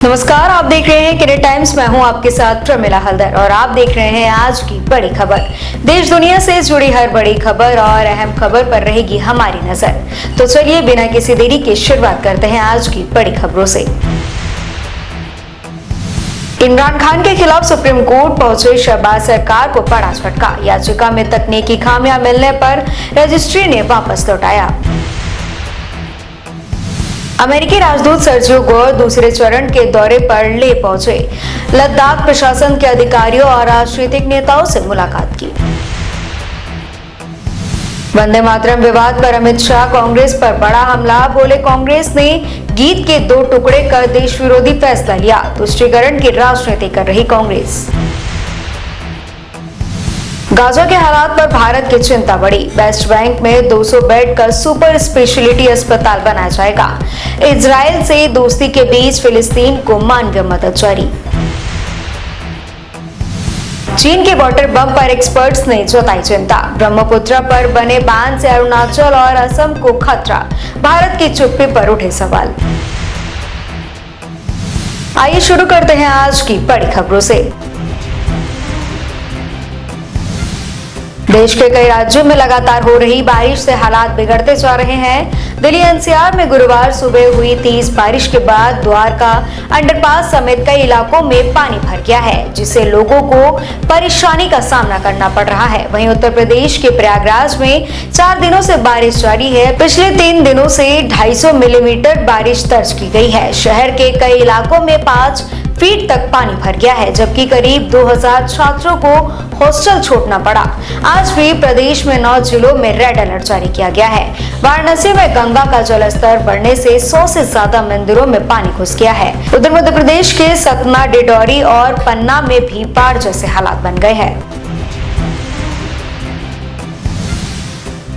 नमस्कार, आप देख रहे हैं किरण टाइम्स। मैं हूं आपके साथ प्रमिला हल्दर और आप देख रहे हैं आज की बड़ी खबर। देश दुनिया से जुड़ी हर बड़ी खबर और अहम खबर पर रहेगी हमारी नजर। तो चलिए बिना किसी देरी के शुरुआत करते हैं आज की बड़ी खबरों से। इमरान खान के खिलाफ सुप्रीम कोर्ट पहुंचे शहबाज सरकार को बड़ा झटका। याचिका में तकनीकी खामियां मिलने पर रजिस्ट्री ने वापस लौटाया। अमेरिकी राजदूत सर्जियो गोर दूसरे चरण के दौरे पर ले पहुंचे। लद्दाख प्रशासन के अधिकारियों और राजनीतिक नेताओं से मुलाकात की। वंदे मातरम विवाद पर अमित शाह कांग्रेस पर बड़ा हमला। बोले, कांग्रेस ने गीत के दो टुकड़े कर देश विरोधी फैसला लिया। तुष्टीकरण की राजनीति कर रही कांग्रेस। गाजा के हालात पर भारत की चिंता बढ़ी। वेस्ट बैंक में 200 बेड का सुपर स्पेशलिटी अस्पताल बनाया जाएगा। इजराइल से दोस्ती के बीच फिलिस्तीन को मानवीय मदद जारी। चीन के वाटर बम पर एक्सपर्ट्स ने जताई चिंता। ब्रह्मपुत्र पर बने बांध से अरुणाचल और असम को खतरा। भारत की चुप्पी पर उठे सवाल। आइए शुरू करते हैं आज की बड़ी खबरों से। देश के कई राज्यों में लगातार हो रही बारिश से हालात बिगड़ते जा रहे हैं। दिल्ली एनसीआर में गुरुवार सुबह हुई तेज बारिश के बाद द्वारका, अंडरपास समेत कई इलाकों में पानी भर गया है, जिससे लोगों को परेशानी का सामना करना पड़ रहा है। वहीं उत्तर प्रदेश के प्रयागराज में 4 दिनों से बारिश जारी है। पिछले 3 दिनों से 250 मिलीमीटर बारिश दर्ज की गई है। शहर के कई इलाकों में 5 फीट तक पानी भर गया है, जबकि करीब 2000 छात्रों को हॉस्टल छोड़ना पड़ा। आज भी प्रदेश में 9 जिलों में रेड अलर्ट जारी किया गया है। वाराणसी में गंगा का जलस्तर बढ़ने से 100 से ज्यादा मंदिरों में पानी घुस गया है। उधर मध्य प्रदेश के सतना, डिडौरी और पन्ना में भी बाढ़ जैसे हालात बन गए हैं।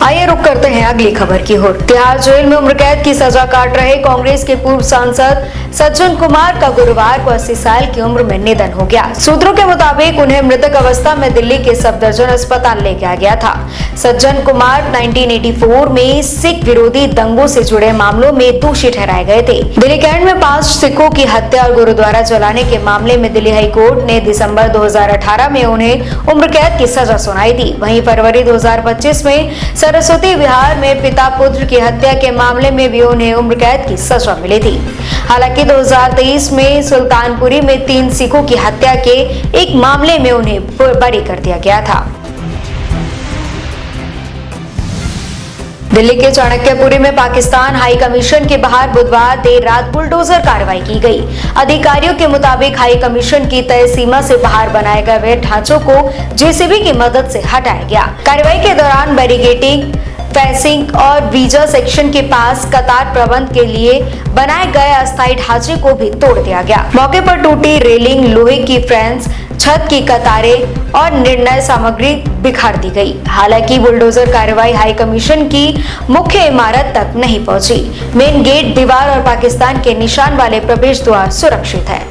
आइए रुक करते हैं अगली खबर की ओर। तिहाड़ जेल में उम्र कैद की सजा काट रहे कांग्रेस के पूर्व सांसद सज्जन कुमार का गुरुवार को 80 साल की उम्र में निधन हो गया। सूत्रों के मुताबिक उन्हें मृतक अवस्था में दिल्ली के सफदरजंग अस्पताल ले जाया गया था। सज्जन कुमार 1984 में सिख विरोधी दंगों से जुड़े मामलों में दोषी ठहराए गए थे। दिल्ली कैंट में 5 सिखों की हत्या और गुरुद्वारा जलाने के मामले में दिल्ली हाईकोर्ट ने दिसंबर 2018 में उन्हें उम्र कैद की सजा सुनाई थी। वहीं फरवरी 2025 में सरस्वती विहार में पिता पुत्र की हत्या के मामले में भी उन्हें उम्र कैद की सजा मिली थी। हालांकि 2023 में सुल्तानपुरी में 3 सिखों की हत्या के एक मामले में उन्हें बरी कर दिया गया था। दिल्ली के चाणक्यपुरी में पाकिस्तान हाई कमीशन के बाहर बुधवार देर रात बुलडोजर कार्रवाई की गई। अधिकारियों के मुताबिक हाई कमीशन की तय सीमा से बाहर बनाए गए ढांचों को जेसीबी की मदद से हटाया गया। कार्रवाई के दौरान बैरिकेडिंग, फेंसिंग और वीजा सेक्शन के पास कतार प्रबंध के लिए बनाए गए अस्थायी ढांचे को भी तोड़ दिया गया। मौके पर टूटी रेलिंग, लोहे की फ्रेम्स, छत की कतारें और निर्णय सामग्री बिखार दी गई। हालांकि बुलडोजर कार्रवाई हाई कमीशन की मुख्य इमारत तक नहीं पहुंची। मेन गेट, दीवार और पाकिस्तान के निशान वाले प्रवेश द्वार सुरक्षित है।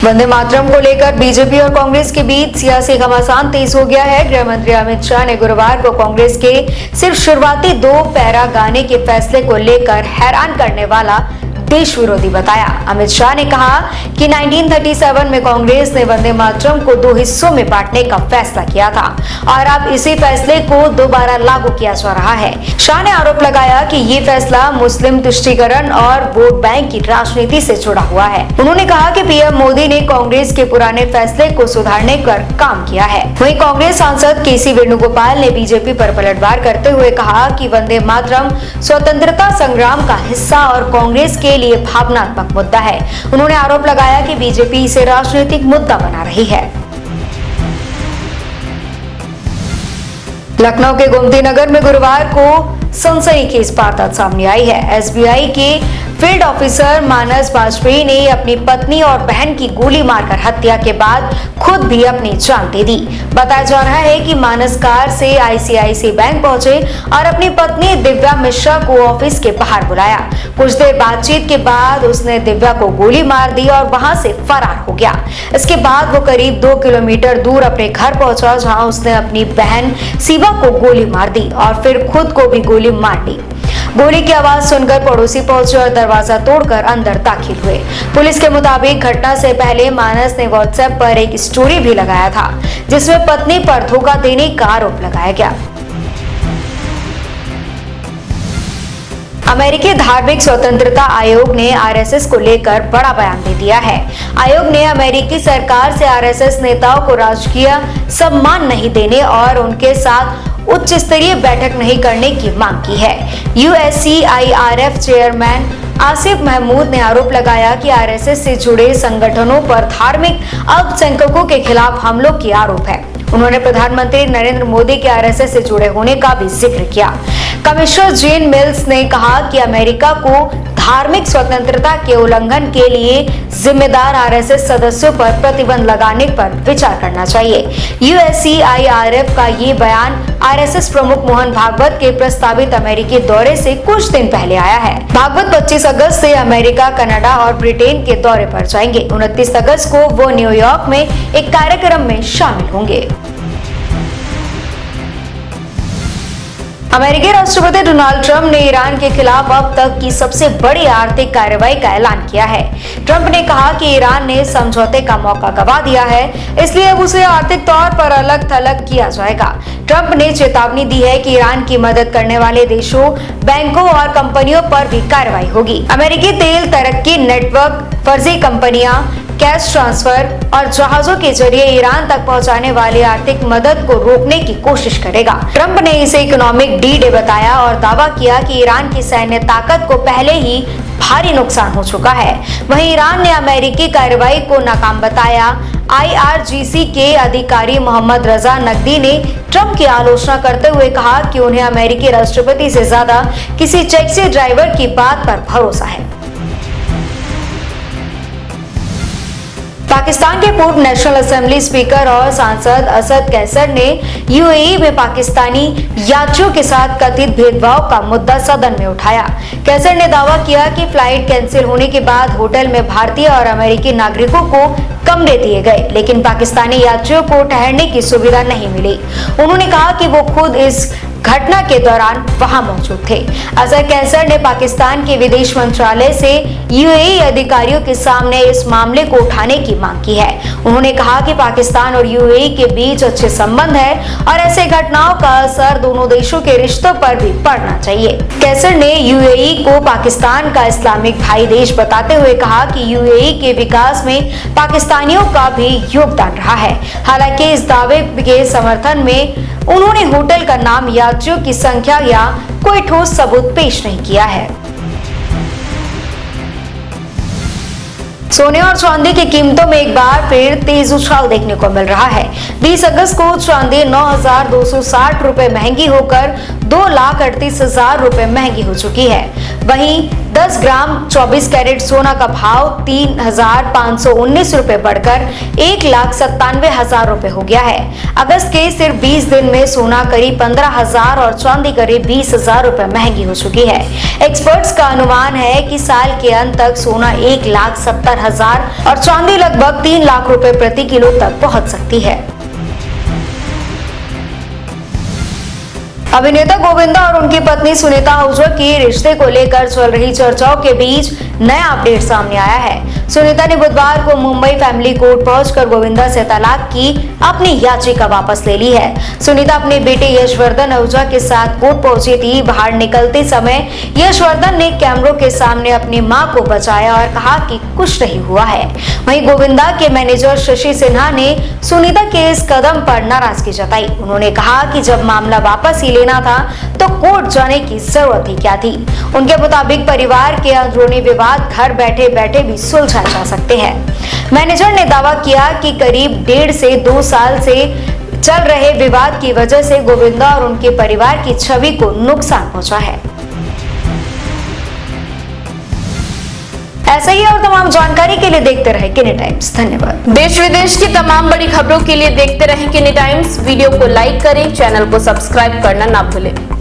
वंदे मातरम को लेकर बीजेपी और कांग्रेस के बीच सियासी घमासान तेज हो गया है। गृह मंत्री अमित शाह ने गुरुवार को कांग्रेस के सिर्फ शुरुआती 2 पैरा गाने के फैसले को लेकर हैरान करने वाला देश विरोधी बताया। अमित शाह ने कहा कि 1937 में कांग्रेस ने वंदे मातरम को 2 हिस्सों में बांटने का फैसला किया था और अब इसी फैसले को दोबारा लागू किया जा रहा है। शाह ने आरोप लगाया कि ये फैसला मुस्लिम तुष्टीकरण और वोट बैंक की राजनीति से जुड़ा हुआ है। उन्होंने कहा कि पीएम मोदी ने कांग्रेस के पुराने फैसले को सुधारने का काम किया है। वहीं कांग्रेस सांसद केसी वेणुगोपाल ने बीजेपी पर पलटवार करते हुए कहा कि वंदे मातरम स्वतंत्रता संग्राम का हिस्सा और कांग्रेस के लिए भावनात्मक मुद्दा है। उन्होंने आरोप लगाया कि बीजेपी इसे राजनीतिक मुद्दा बना रही है। लखनऊ के गोमती नगर में गुरुवार को सनसनीखेज वारदात सामने आई है। एसबीआई के फील्ड ऑफिसर मानस वाजपेयी ने अपनी पत्नी और बहन की गोली मारकर हत्या के बाद खुद भी अपनी जान दे दी। बताया जा रहा है कि मानस कार से आईसीआईसीआई बैंक पहुंचे और अपनी पत्नी दिव्या मिश्रा को ऑफिस के बाहर बुलाया। कुछ देर बातचीत के बाद उसने दिव्या को गोली मार दी और वहां से फरार हो गया। इसके बाद वो करीब 2 किलोमीटर दूर अपने घर पहुंचा, जहां उसने अपनी बहन शिवा को गोली मार दी और फिर खुद को भी गोली मार दी। गोली की आवाज सुनकर पड़ोसी पहुंचे और दरवाजा तोड़कर अंदर दाखिल हुए। पुलिस के मुताबिक घटना से पहले मानस ने व्हाट्सएप पर एक स्टोरी भी लगाया था, जिसमें पत्नी पर धोखा देने का आरोप लगाया गया। अमेरिकी धार्मिक स्वतंत्रता आयोग ने आरएसएस को लेकर बड़ा बयान दे दिया है। आयोग ने अमेरिकी सरकार से आरएसएस नेताओं को राजकीय सम्मान नहीं देने और उनके साथ उच्च स्तरीय बैठक नहीं करने की मांग की है। USCIRF चेयरमैन आसिफ महमूद ने आरोप लगाया कि आरएसएस से जुड़े संगठनों पर धार्मिक अल्पसंख्यकों के खिलाफ हमलों की आरोप है। उन्होंने प्रधानमंत्री नरेंद्र मोदी के आरएसएस से जुड़े होने का भी जिक्र किया। कमिश्नर जेन मिल्स ने कहा कि अमेरिका को धार्मिक स्वतंत्रता के उल्लंघन के लिए जिम्मेदार आरएसएस सदस्यों पर प्रतिबंध लगाने पर विचार करना चाहिए। USCIRF का ये बयान आरएसएस प्रमुख मोहन भागवत के प्रस्तावित अमेरिकी दौरे से कुछ दिन पहले आया है। भागवत 25 अगस्त से अमेरिका, कनाडा और ब्रिटेन के दौरे पर जाएंगे। 29 अगस्त को वो न्यूयॉर्क में एक कार्यक्रम में शामिल होंगे। अमेरिकी राष्ट्रपति डोनाल्ड ट्रंप ने ईरान के खिलाफ अब तक की सबसे बड़ी आर्थिक कार्रवाई का ऐलान किया है। ट्रंप ने कहा कि ईरान ने समझौते का मौका गंवा दिया है, इसलिए अब उसे आर्थिक तौर पर अलग थलग किया जाएगा। ट्रंप ने चेतावनी दी है कि ईरान की मदद करने वाले देशों, बैंकों और कंपनियों पर भी कार्रवाई होगी। अमेरिकी तेल तरक्की नेटवर्क फर्जी कंपनियां कैश ट्रांसफर और जहाजों के जरिए ईरान तक पहुंचाने वाली आर्थिक मदद को रोकने की कोशिश करेगा। ट्रंप ने इसे इकोनॉमिक डी-डे बताया और दावा किया कि ईरान की सैन्य ताकत को पहले ही भारी नुकसान हो चुका है। वहीं ईरान ने अमेरिकी कार्रवाई को नाकाम बताया। IRGC के अधिकारी मोहम्मद रजा नकदी ने ट्रंप की आलोचना करते हुए कहा कि उन्हें अमेरिकी राष्ट्रपति से ज्यादा किसी टैक्सी ड्राइवर की बात पर भरोसा है। पाकिस्तान के पूर्व नेशनल असेंबली स्पीकर और सांसद असद कैसर ने UAE में पाकिस्तानी यात्रियों के साथ कथित भेदभाव का मुद्दा सदन में उठाया। कैसर ने दावा किया कि फ्लाइट कैंसिल होने के बाद होटल में भारतीय और अमेरिकी नागरिकों को कमरे दिए गए, लेकिन पाकिस्तानी यात्रियों को ठहरने की सुविधा नहीं मिली। उन्होंने कहा कि वो खुद इस घटना के दौरान वहां मौजूद थे। असद कैसर ने पाकिस्तान के विदेश मंत्रालय से UAE अधिकारियों के सामने इस मामले को उठाने की मांग की है। उन्होंने कहा कि पाकिस्तान और UAE के बीच अच्छे संबंध है और ऐसे घटनाओं का असर दोनों देशों के रिश्तों पर भी पड़ना चाहिए। कैसर ने UAE को पाकिस्तान का इस्लामिक भाई देश बताते हुए कहा कि UAE के विकास में पाकिस्तानियों का भी योगदान रहा है। हालांकि इस दावे के समर्थन में उन्होंने होटल का नाम, यात्रियों की संख्या या कोई ठोस सबूत पेश नहीं किया है। सोने और चांदी की कीमतों में एक बार फिर तेज उछाल देखने को मिल रहा है। 20 अगस्त को चांदी 9,260 रुपए महंगी होकर 2,38,000 रुपए महंगी हो चुकी है। वहीं 10 ग्राम 24 कैरेट सोना का भाव 3,519 रुपए बढ़कर 1,97,000 रुपए हो गया है। अगस्त के सिर्फ 20 दिन में सोना करीब 15,000 और चांदी करीब 20,000 रुपए महंगी हो चुकी है। एक्सपर्ट्स का अनुमान है कि साल के अंत तक सोना 1,70,000 और चांदी लगभग 3 लाख रुपए प्रति किलो तक पहुंच सकती है। अभिनेता गोविंदा और उनकी पत्नी सुनीता आहूजा के रिश्ते को लेकर चल रही चर्चाओं के बीच नया अपडेट सामने आया है। सुनीता ने बुधवार को मुंबई फैमिली कोर्ट पहुंचकर गोविंदा से तलाक की अपनी याचिका वापस ले ली है। सुनीता अपने बेटे यशवर्धन आहूजा के साथ कोर्ट पहुंची थी। बाहर निकलते समय यशवर्धन ने कैमरों के सामने अपनी मां को बचाया और कहा कि कुछ नहीं हुआ है। वहीं गोविंदा के मैनेजर शशि सिन्हा ने सुनीता के इस कदम पर नाराजगी जताई। उन्होंने कहा कि जब मामला वापस ही लेना था तो कोर्ट जाने की जरूरत ही क्या थी। उनके मुताबिक परिवार के अंदरूनी विवाद घर बैठे बैठे भी सुलझाए जा सकते हैं। मैनेजर ने दावा किया कि करीब 1.5 से 2 साल से चल रहे विवाद की वजह से गोविंदा और उनके परिवार की छवि को नुकसान पहुंचा है। ऐसा ही और तमाम जानकारी के लिए देखते रहे किनी टाइम्स। धन्यवाद। देश विदेश की तमाम बड़ी खबरों के लिए देखते रहे किनी टाइम्स। वीडियो को लाइक करें, चैनल को सब्सक्राइब करना ना भूलें।